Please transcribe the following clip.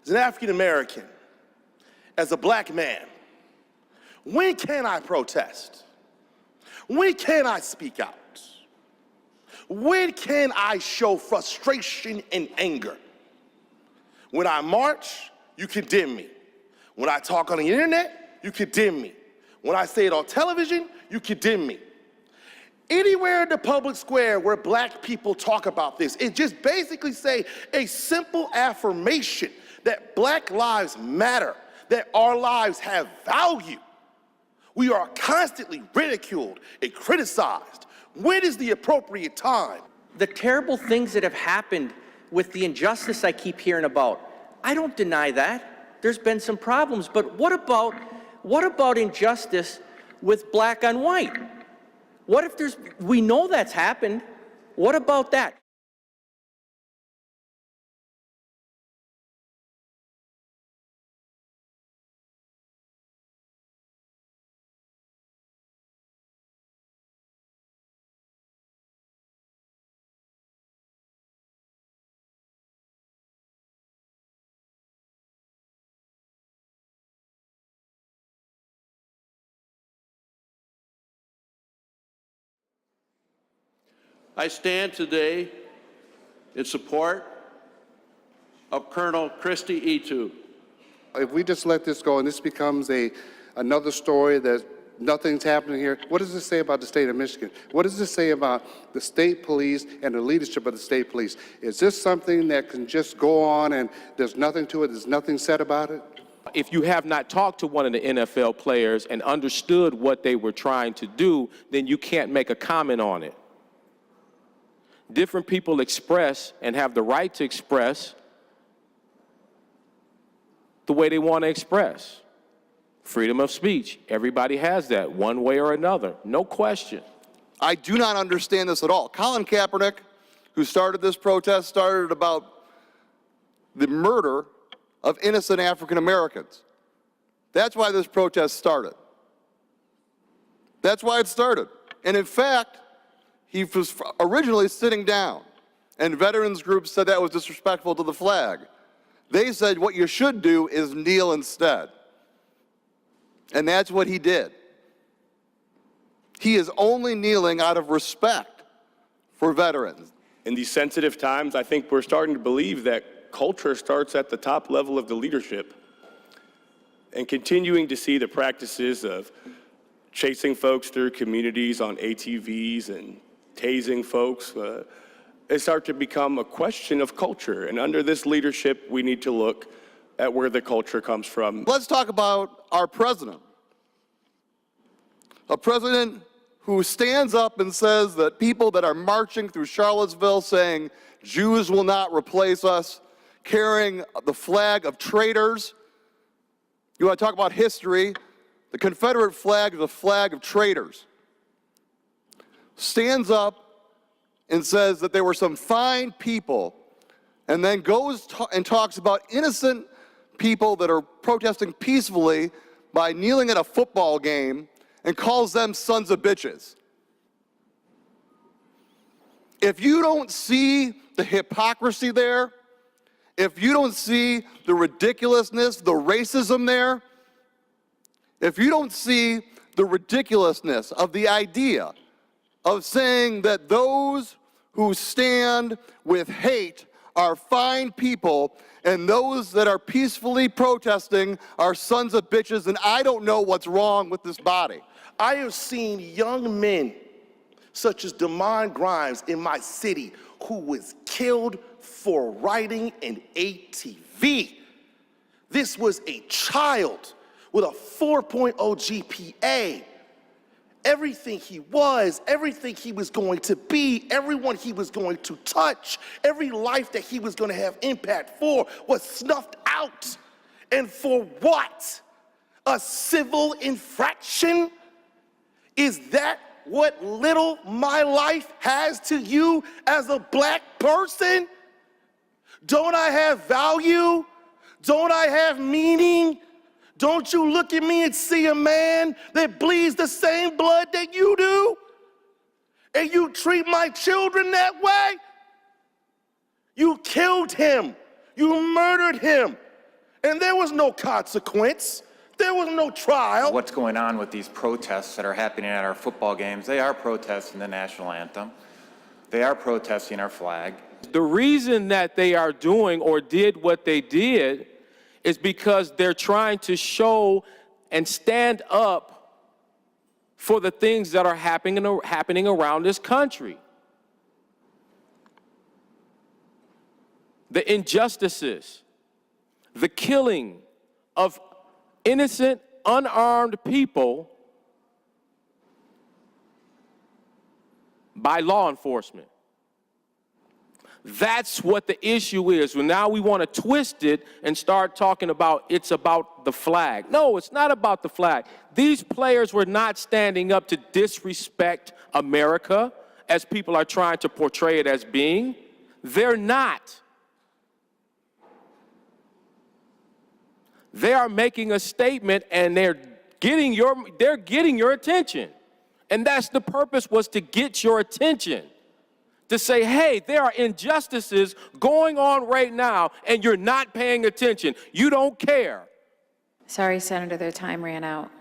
As an African American, as a black man, when can I protest? When can I speak out? When can I show frustration and anger? When I march, you condemn me. When I talk on the internet, you condemn me. When I say it on television, you condemn me. Anywhere in the public square where black people talk about this, it just basically say a simple affirmation that black lives matter, that our lives have value. We are constantly ridiculed and criticized. When is the appropriate time? The terrible things that have happened with the injustice I keep hearing about, I don't deny that. There's been some problems, but what about injustice with black on white? What if we know that's happened. What about that? I stand today in support of Colonel Christy Etu. If we just let this go and this becomes another story that nothing's happening here, what does this say about the state of Michigan? What does this say about the state police and the leadership of the state police? Is this something that can just go on and there's nothing to it, there's nothing said about it? If you have not talked to one of the NFL players and understood what they were trying to do, then you can't make a comment on it. Different people express and have the right to express the way they want to express. Freedom of speech. Everybody has that one way or another. No question. I do not understand this at all. Colin Kaepernick, who started this protest, started about the murder of innocent African Americans. That's why this protest started. That's why it started. And in fact, he was originally sitting down, and veterans groups said that was disrespectful to the flag. They said what you should do is kneel instead. And that's what he did. He is only kneeling out of respect for veterans. In these sensitive times, I think we're starting to believe that culture starts at the top level of the leadership, and continuing to see the practices of chasing folks through communities on ATVs and tasing folks, it starts to become a question of culture. And under this leadership, we need to look at where the culture comes from. Let's talk about our president. A president who stands up and says that people that are marching through Charlottesville saying Jews will not replace us, carrying the flag of traitors. You want to talk about history? The Confederate flag is a flag of traitors. Stands up and says that there were some fine people, and then goes and talks about innocent people that are protesting peacefully by kneeling at a football game and calls them sons of bitches. If you don't see the hypocrisy there, if you don't see the ridiculousness, the racism there, if you don't see the ridiculousness of the idea of saying that those who stand with hate are fine people and those that are peacefully protesting are sons of bitches, and I don't know what's wrong with this body. I have seen young men such as Damon Grimes in my city who was killed for riding an ATV. This was a child with a 4.0 GPA. Everything he was, everything he was going to be, everyone he was going to touch, every life that he was going to have impact for was snuffed out. And for what? A civil infraction? Is that what little my life has to you as a black person? Don't I have value? Don't I have meaning? Don't you look at me and see a man that bleeds the same blood that you do? And you treat my children that way? You killed him. You murdered him. and there was no consequence. There was no trial. What's going on with these protests that are happening at our football games? They are protesting the national anthem. They are protesting our flag. The reason that they are doing or did what they did is because they're trying to show and stand up for the things that are happening around this country. The injustices, the killing of innocent, unarmed people by law enforcement. That's what the issue is. Well, now we want to twist it and start talking about it's about the flag. No, it's not about the flag. These players were not standing up to disrespect America as people are trying to portray it as being. They're not. They are making a statement and they're getting your attention. And that's the purpose, was to get your attention. To say, hey, there are injustices going on right now and you're not paying attention. You don't care. Sorry, Senator, their time ran out.